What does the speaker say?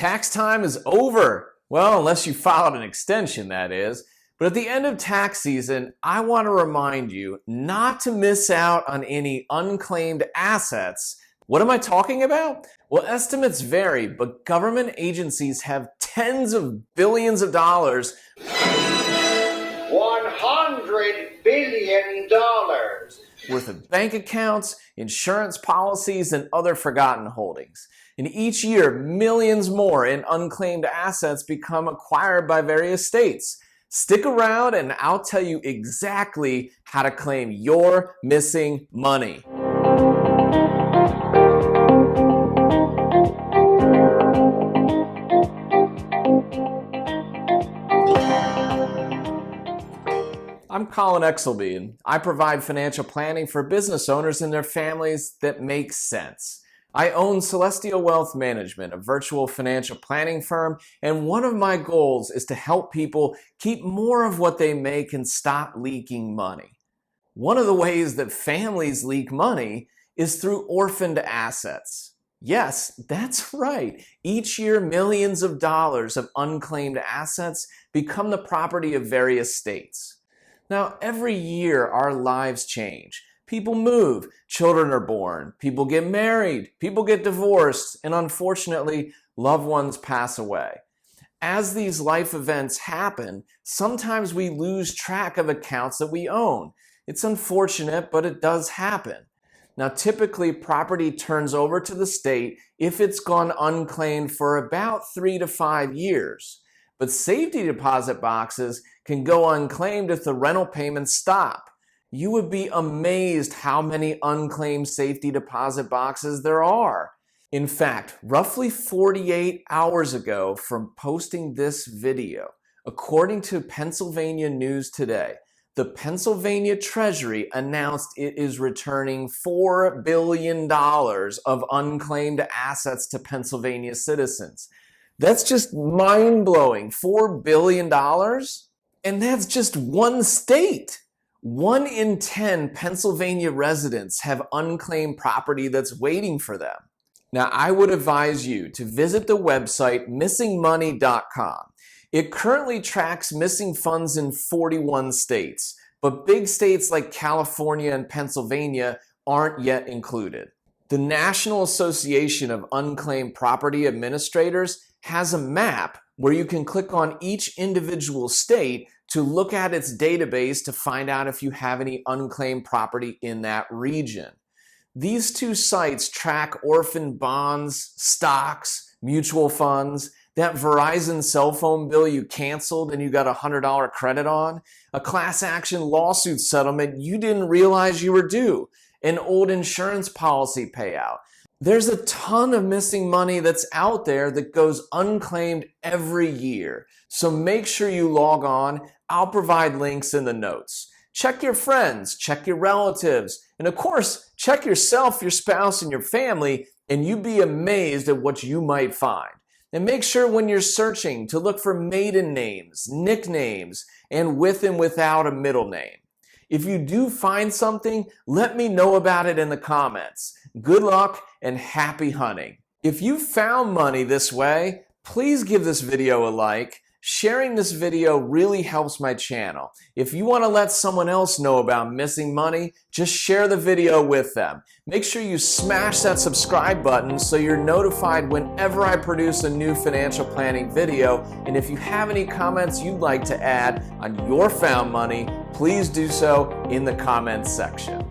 Tax time is over. Well, unless you filed an extension, that is. But at the end of tax season, I want to remind you not to miss out on any unclaimed assets. What am I talking about? Well, estimates vary, but government agencies have tens of billions of dollars. $100 billion Worth of bank accounts, insurance policies, and other forgotten holdings. And each year, millions more in unclaimed assets become acquired by various states. Stick around and I'll tell you exactly how to claim your missing money. I'm Colin Exelby, and I provide financial planning for business owners and their families that makes sense. I own Celestial Wealth Management, a virtual financial planning firm, and one of my goals is to help people keep more of what they make and stop leaking money. One of the ways that families leak money is through orphaned assets. Yes, that's right. Each year, millions of dollars of unclaimed assets become the property of various states. Now, every year, our lives change. People move, children are born, people get married, people get divorced, and unfortunately, loved ones pass away. As these life events happen, sometimes we lose track of accounts that we own. It's unfortunate, but it does happen. Now, typically, property turns over to the state if it's gone unclaimed for about 3 to 5 years. But safety deposit boxes can go unclaimed if the rental payments stop. You would be amazed how many unclaimed safety deposit boxes there are. In fact, roughly 48 hours ago from posting this video, according to Pennsylvania News Today, the Pennsylvania Treasury announced it is returning $4 billion of unclaimed assets to Pennsylvania citizens. That's just mind-blowing. $4 billion? And that's just one state. 1 in 10 Pennsylvania residents have unclaimed property that's waiting for them. Now, I would advise you to visit the website missingmoney.com. It currently tracks missing funds in 41 states, but big states like California and Pennsylvania aren't yet included. The National Association of Unclaimed Property Administrators has a map where you can click on each individual state to look at its database to find out if you have any unclaimed property in that region. These two sites track orphan bonds, stocks, mutual funds, that Verizon cell phone bill you canceled and you got a $100 credit on, a class action lawsuit settlement you didn't realize you were due, an old insurance policy payout. There's a ton of missing money that's out there that goes unclaimed every year. So make sure you log on. I'll provide links in the notes. Check your friends, check your relatives, and of course, check yourself, your spouse, and your family, and you'd be amazed at what you might find. And make sure when you're searching to look for maiden names, nicknames, and with and without a middle name. If you do find something, let me know about it in the comments. Good luck and happy hunting. If you found money this way, please give this video a like. Sharing this video really helps my channel. If you want to let someone else know about missing money, just share the video with them. Make sure you smash that subscribe button so you're notified whenever I produce a new financial planning video. And if you have any comments you'd like to add on your found money, please do so in the comments section.